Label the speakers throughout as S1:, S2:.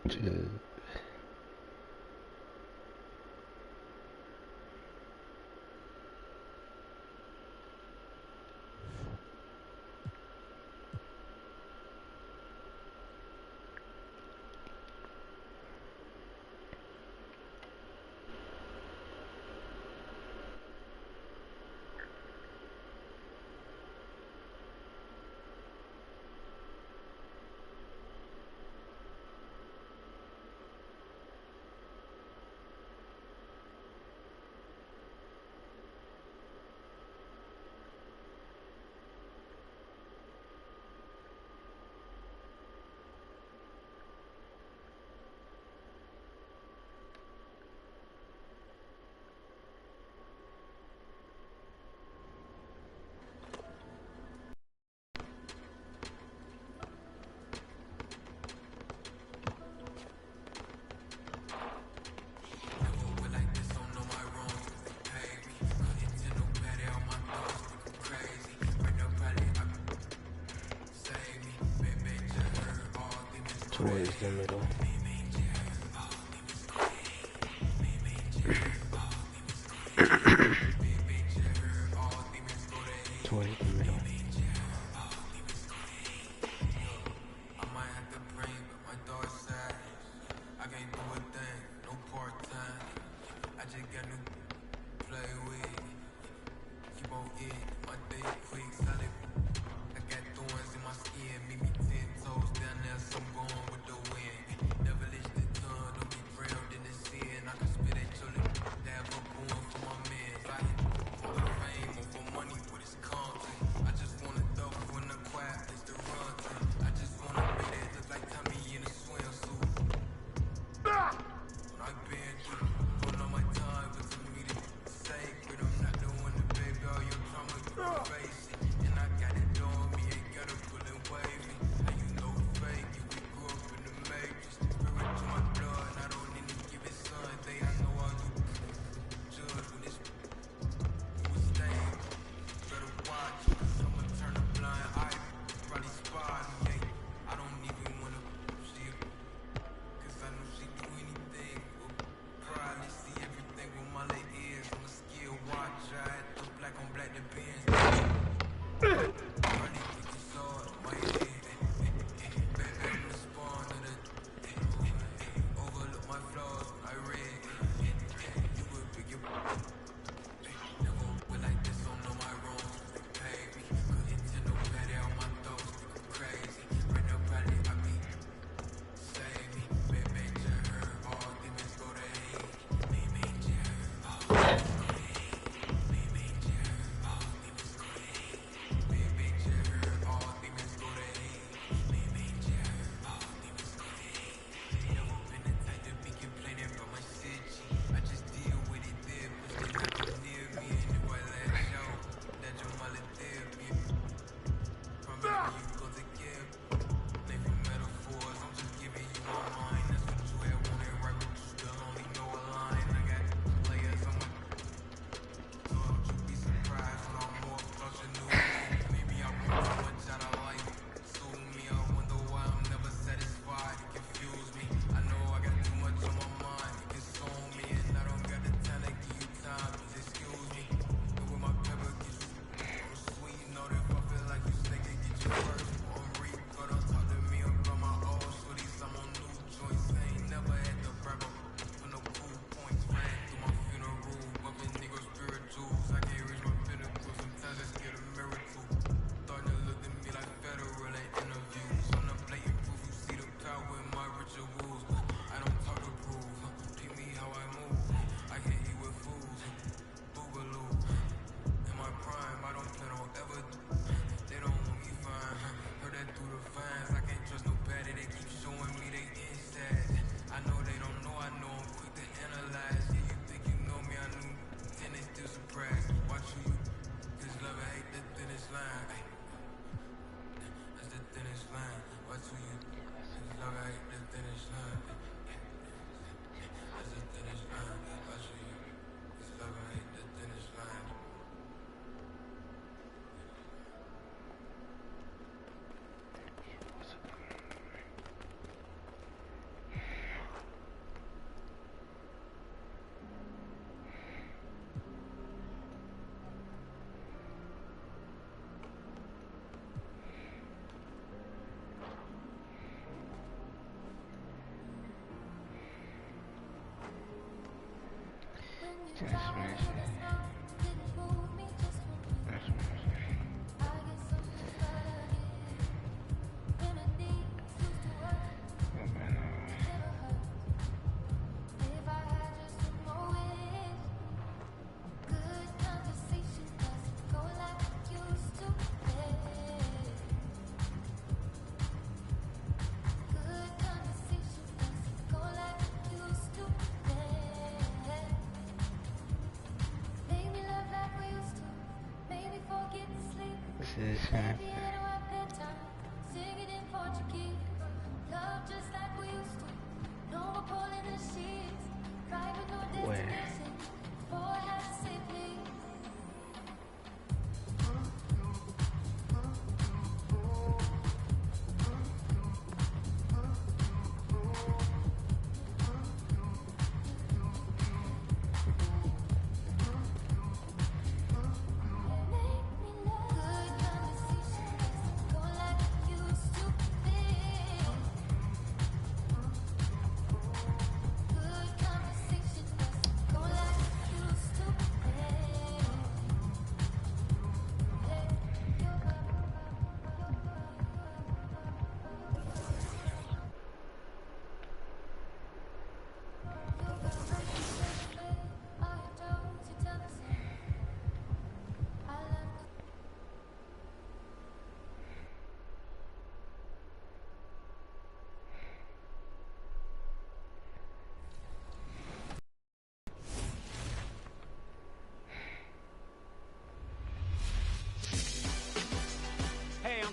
S1: to towards the middle. Towards the middle.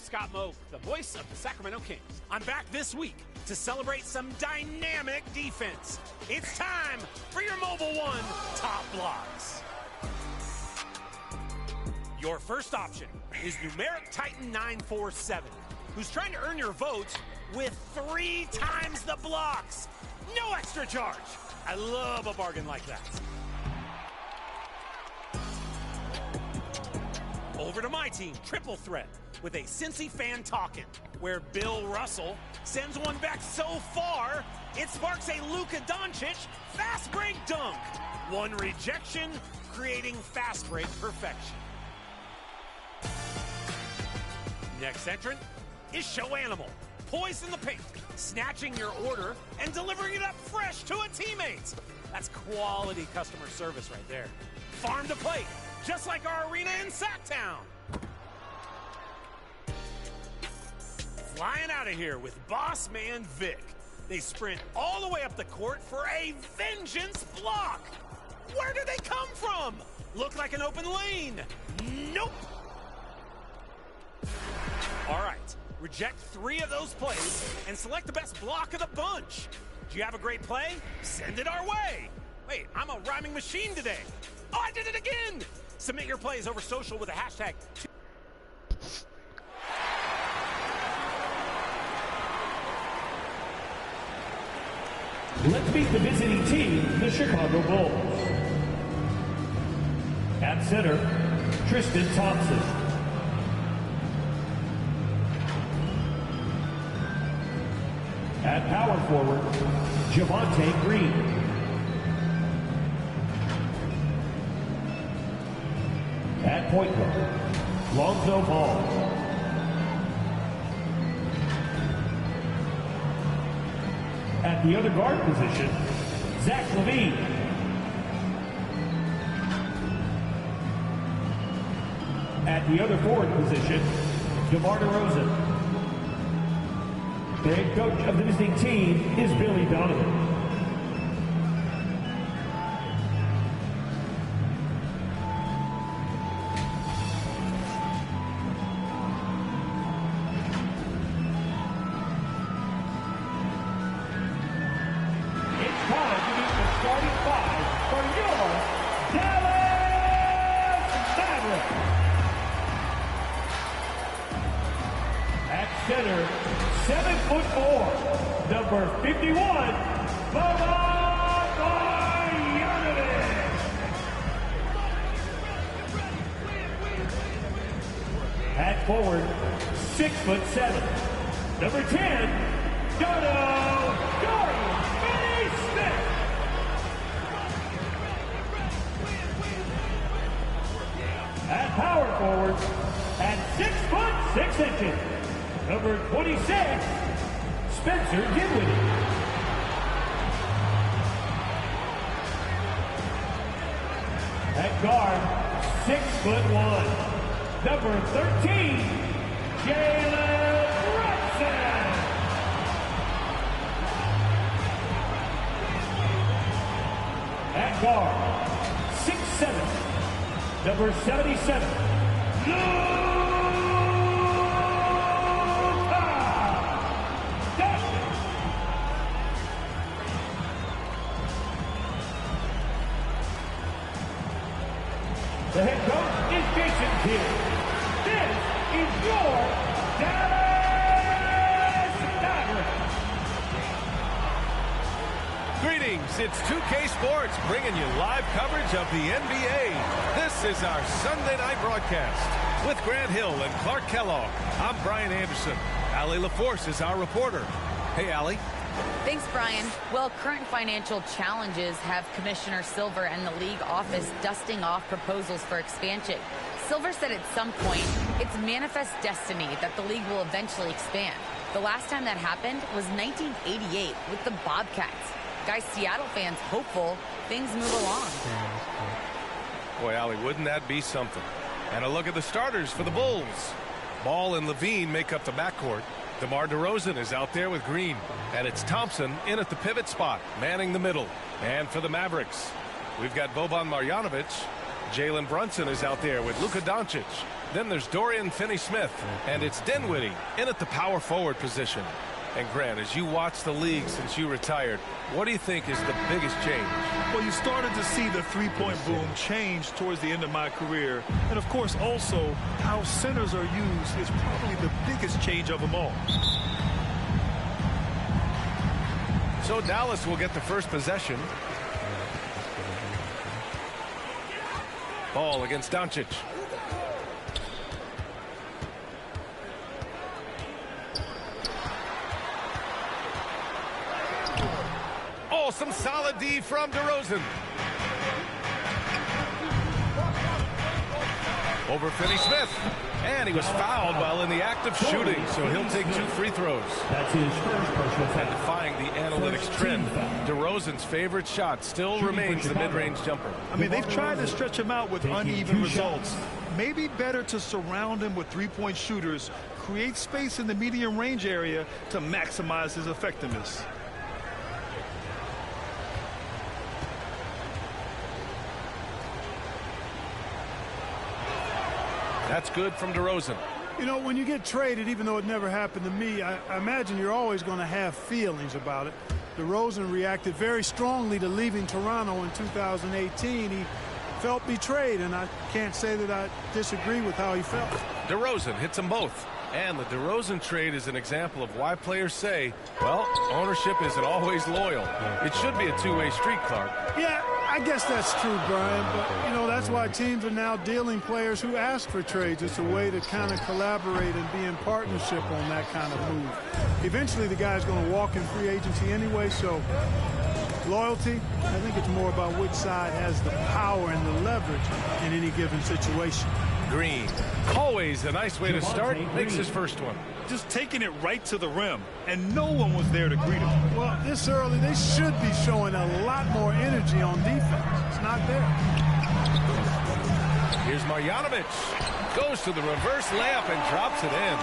S2: Scott Moak, the voice of the Sacramento Kings. I'm back this week to celebrate some dynamic defense. It's time for your Mobile One Top Blocks. Your first option is Numeric Titan 947, who's trying to earn your vote with 3 times the blocks. No extra charge. I love a bargain like that. Over to my team, Triple Threat, with a Cincy fan talking, where Bill Russell sends one back so far, it sparks a Luka Doncic fast break dunk. One rejection, creating fast break perfection. Next entrant is Show Animal, poised in the paint, snatching your order and delivering it up fresh to a teammate. That's quality customer service right there. Farm to plate, just like our arena in Sacktown. Flying out of here with Boss Man Vic. They sprint all the way up the court for a vengeance block. Where do they come from? Look like an open lane. Nope. All right, reject 3 of those plays and select the best block of the bunch. Do you have a great play? Send it our way. Wait, I'm a rhyming machine today. Oh, I did it again. Submit your plays over social with a hashtag.
S3: Let's meet the visiting team, the Chicago Bulls. At center, Tristan Thompson. At power forward, Javonte Green. At point guard, Lonzo Ball. At the other guard position, Zach LaVine. At the other forward position, DeMar DeRozan. The head coach of the visiting team is Billy Donovan. Center, 7'4", number 51, Boban Marjanovic. At forward, 6'7", number 10, Dodo Finney-Smith. forwards, at 6'6", number 26, Spencer Dinwiddie. At guard, 6'1", number 13, Jalen Brunson. At guard, 6'7", number 77, Luka Doncic. The head coach is Jason Kidd. This is your Dallas Mavericks.
S4: Greetings, it's 2K Sports bringing you live coverage of the NBA. This is our Sunday night broadcast. With Grant Hill and Clark Kellogg, I'm Brian Anderson. Allie LaForce is our reporter. Hey, Allie.
S5: Thanks, Brian. Well, current financial challenges have Commissioner Silver and the league office dusting off proposals for expansion. Silver said at some point, it's manifest destiny that the league will eventually expand. The last time that happened was 1988 with the Bobcats. Guys, Seattle fans hopeful things move along.
S4: Boy, Allie, wouldn't that be something? And a look at the starters for the Bulls. Ball and Levine make up the backcourt. DeMar DeRozan is out there with Green. And it's Thompson in at the pivot spot, manning the middle. And for the Mavericks, we've got Boban Marjanovic. Jalen Brunson is out there with Luka Doncic. Then there's Dorian Finney-Smith. And it's Dinwiddie in at the power forward position. And Grant, as you watch the league since you retired, what do you think is the biggest change?
S6: Well, you started to see the three-point boom change towards the end of my career. And, of course, also how centers are used is probably the biggest change of them all.
S4: So Dallas will get the first possession. Ball against Doncic. Oh, some solid D from DeRozan. Over Finney-Smith. And he was fouled while in the act of shooting, so he'll take 2 free throws.
S3: That's his first personal foul.
S4: And defying the analytics trend, DeRozan's favorite shot still remains the mid-range jumper.
S6: I mean, they've tried to stretch him out with uneven results. Maybe better to surround him with three-point shooters, create space in the medium range area to maximize his effectiveness.
S4: That's good from DeRozan.
S7: You know, when you get traded, even though it never happened to me, I imagine you're always going to have feelings about it. DeRozan reacted very strongly to leaving Toronto in 2018. He felt betrayed, and I can't say that I disagree with how he felt.
S4: DeRozan hits them both. And the DeRozan trade is an example of why players say, well, ownership isn't always loyal. It should be a two-way street, Clark.
S7: Yeah, I guess that's true, Brian. But, you know, that's why teams are now dealing players who ask for trades. It's a way to kind of collaborate and be in partnership on that kind of move. Eventually, the guy's going to walk in free agency anyway, so loyalty, I think it's more about which side has the power and the leverage in any given situation.
S4: Green, always a nice way to start, makes his first one.
S6: Just taking it right to the rim, and no one was there to greet him.
S7: Well, this early, they should be showing a lot more energy on defense. It's not there.
S4: Here's Marjanovic. Goes to the reverse layup and drops it in.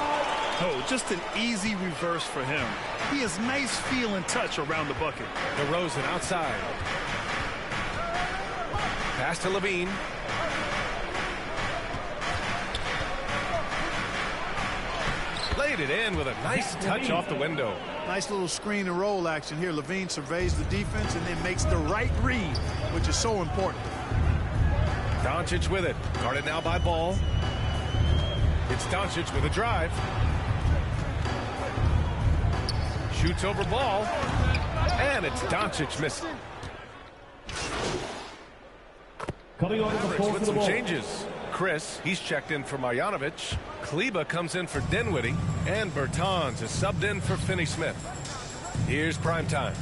S6: Oh, just an easy reverse for him. He has nice feel and touch around the bucket.
S4: DeRozan outside. Pass to Levine. Laid it in with a nice touch off the window.
S7: Nice little screen and roll action here. Levine surveys the defense and then makes the right read, which is so important.
S4: Doncic with it. Guarded now by Ball. It's Doncic with a drive. Shoots over Ball. And it's Doncic missing.
S3: Coming on the floor
S4: with some changes. Chris, he's checked in for Marjanovic. Kleba comes in for Dinwiddie. And Bertans is subbed in for Finney-Smith. Here's prime time.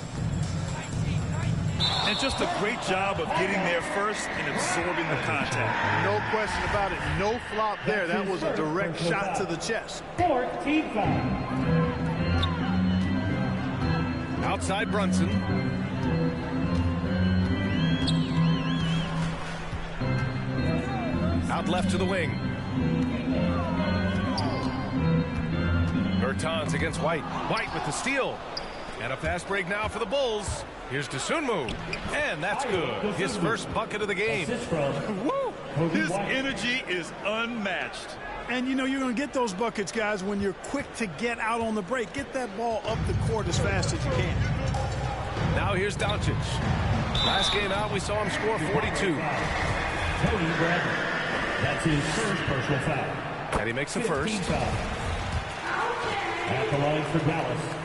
S6: And just a great job of getting there first and absorbing the contact.
S7: No question about it. No flop there. That was a direct shot to the chest.
S3: 14 foul.
S4: Outside Brunson. Out left to the wing. Bertans against White. White with the steal. And a fast break now for the Bulls. Here's Dosunmu. And that's good. His first bucket of the game.
S6: Woo! His energy is unmatched.
S7: And, you know, you're going to get those buckets, guys, when you're quick to get out on the break. Get that ball up the court as fast as you can.
S4: Now here's Doncic. Last game out, we saw him score 42.
S3: Tony Bradley. That's his first personal foul.
S4: And he makes the first.
S3: At the line for Dallas.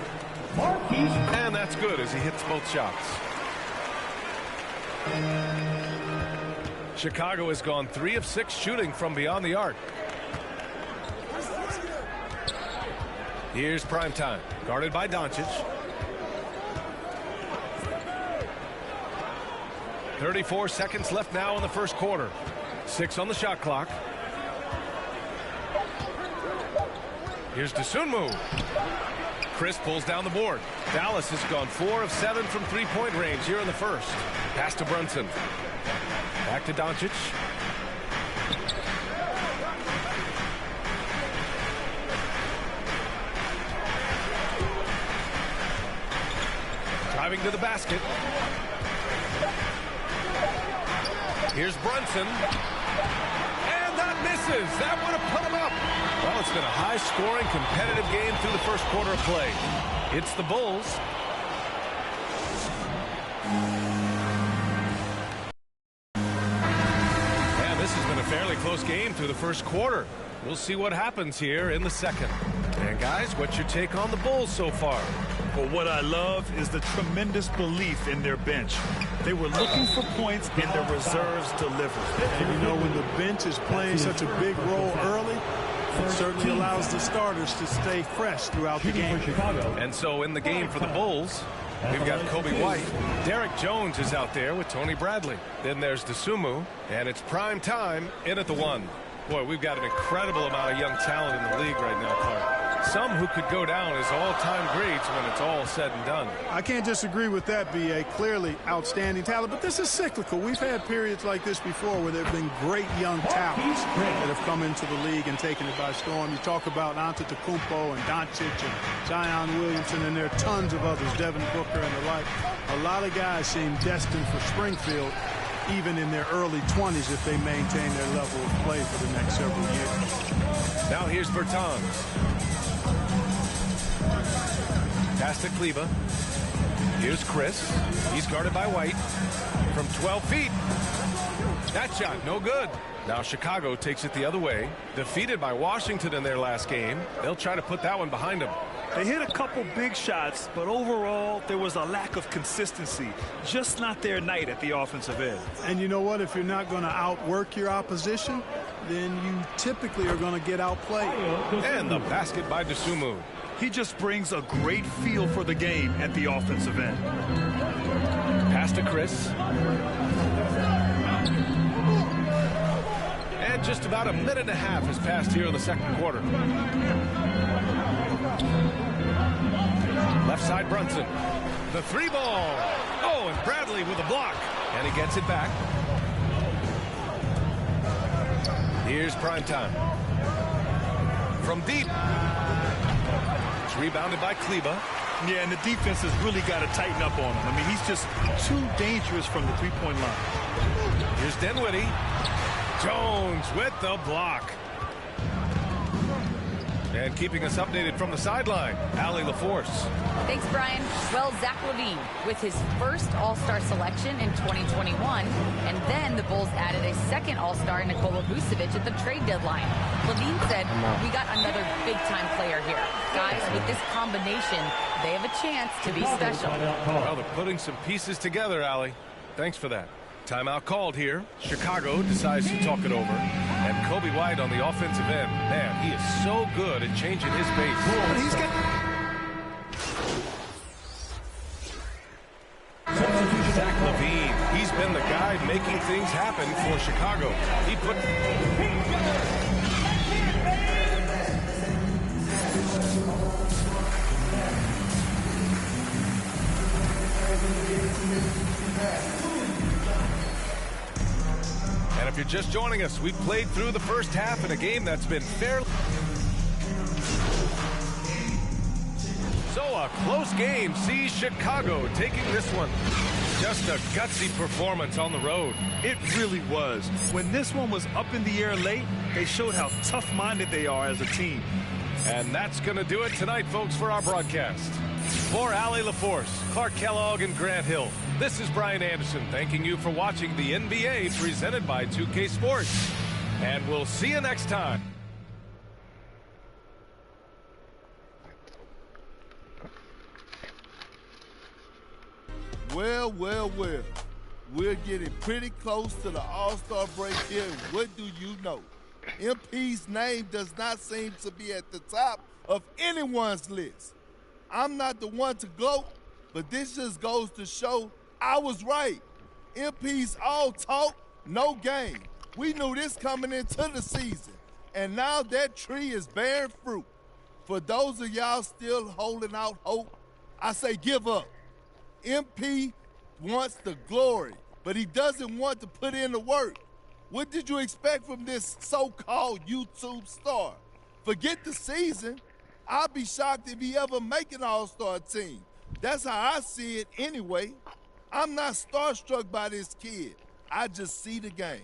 S4: And that's good as he hits both shots. Chicago has gone 3 of 6 shooting from beyond the arc. Here's Primetime, guarded by Doncic. 34 seconds left now in the first quarter. 6 on the shot clock. Here's Dosunmu. Chris pulls down the board. Dallas has gone 4 of 7 from three-point range here in the first. Pass to Brunson. Back to Doncic. Driving to the basket. Here's Brunson. And that misses. That would have put him up. Well, it's been a high-scoring, competitive game through the first quarter of play. It's the Bulls. And this has been a fairly close game through the first quarter. We'll see what happens here in the second. And, guys, what's your take on the Bulls so far?
S6: Well, what I love is the tremendous belief in their bench. They were looking for points, and their reserves delivered.
S7: And, you know, when the bench is playing such a big role early, it certainly allows the starters to stay fresh throughout the game.
S4: And so in the game for the Bulls, we've got Kobe White. Derek Jones is out there with Tony Bradley. Then there's Dosunmu, and it's prime time in at the 1. Boy, we've got an incredible amount of young talent in the league right now, Clark. Some who could go down as all-time greats when it's all said and done.
S7: I can't disagree with that, B.A. Clearly outstanding talent, but this is cyclical. We've had periods like this before where there have been great young talents that have come into the league and taken it by storm. You talk about Antetokounmpo and Doncic and Zion Williamson, and there are tons of others, Devin Booker and the like. A lot of guys seem destined for Springfield, even in their early 20s, if they maintain their level of play for the next several years.
S4: Now here's Bertans. Pass to Kleba. Here's Chris. He's guarded by White. From 12 feet. That shot, no good. Now Chicago takes it the other way. Defeated by Washington in their last game. They'll try to put that one behind them.
S6: They hit a couple big shots, but overall, there was a lack of consistency. Just not their night at the offensive end.
S7: And you know what? If you're not going to outwork your opposition, then you typically are going to get outplayed.
S4: And the basket by Dosunmu.
S6: He just brings a great feel for the game at the offensive end.
S4: Pass to Chris. And just about a minute and a half has passed here in the second quarter. Left side Brunson. The 3 ball. Oh, and Bradley with a block. And he gets it back. Here's Primetime. From deep. It's rebounded by Kleba.
S6: Yeah, and the defense has really got to tighten up on him. I mean, he's just too dangerous from the three-point line.
S4: Here's Dinwiddie. Jones with the block. And keeping us updated from the sideline, Allie LaForce.
S5: Thanks, Brian. Well, Zach LaVine with his first All-Star selection in 2021, and then the Bulls added a second All-Star, Nikola Vucevic, at the trade deadline. LaVine said, "We got another big-time player here. Guys, with this combination, they have a chance to be special."
S4: Well, they're putting some pieces together, Allie. Thanks for that. Timeout called here. Chicago decides to talk it over. And Kobe White on the offensive end. Man, he is so good at changing his pace.
S6: He's got...
S4: Zach been the guy making things happen for Chicago. He put... And if you're just joining us, we've played through the first half in a game that's been fairly... So a close game sees Chicago taking this one. Just a gutsy performance on the road.
S6: It really was. When this one was up in the air late, they showed how tough-minded they are as a team.
S4: And that's going to do it tonight, folks, for our broadcast. For Allie LaForce, Clark Kellogg, and Grant Hill, this is Brian Anderson thanking you for watching the NBA presented by 2K Sports. And we'll see you next time.
S8: Well, well, well. We're getting pretty close to the All-Star break here, and what do you know? MP's name does not seem to be at the top of anyone's list. I'm not the one to gloat, but this just goes to show I was right. MP's all talk, no game. We knew this coming into the season, and now that tree is bearing fruit. For those of y'all still holding out hope, I say give up. MP wants the glory, but he doesn't want to put in the work. What did you expect from this so-called YouTube star? Forget the season. I'll be shocked if he ever make an all-star team. That's how I see it anyway. I'm not starstruck by this kid. I just see the game.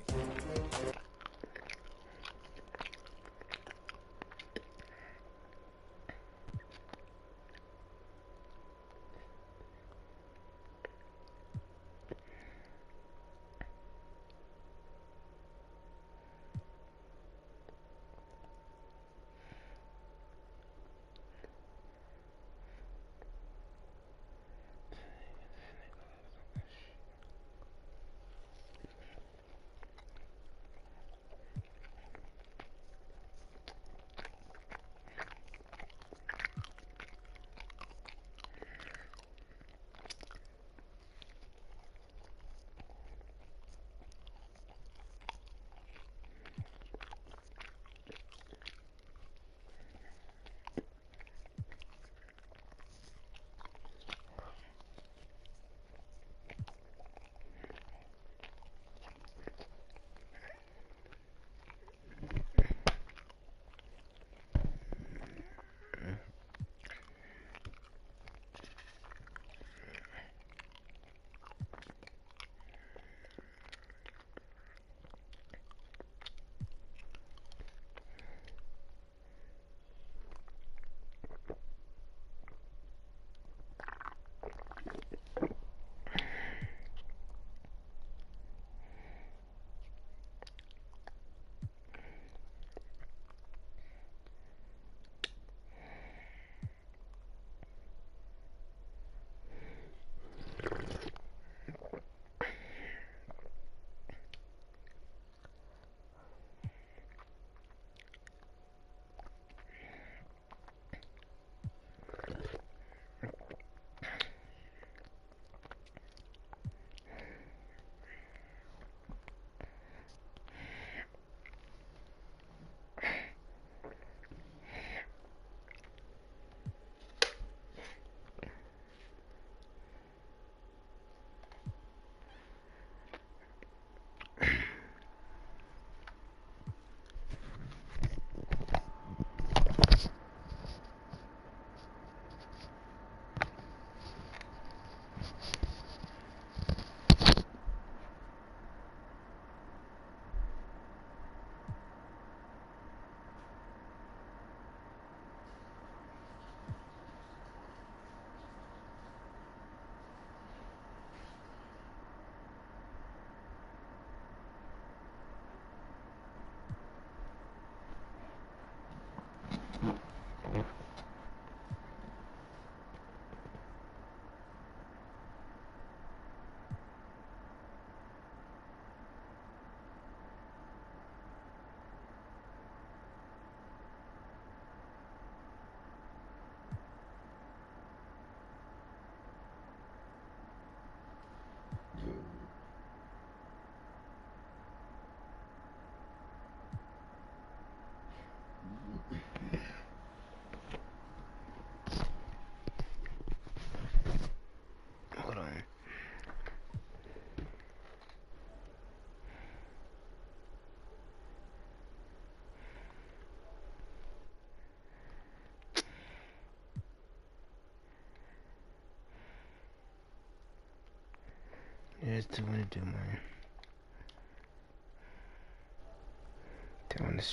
S1: Hold on. Yeah, it's too many to do, man.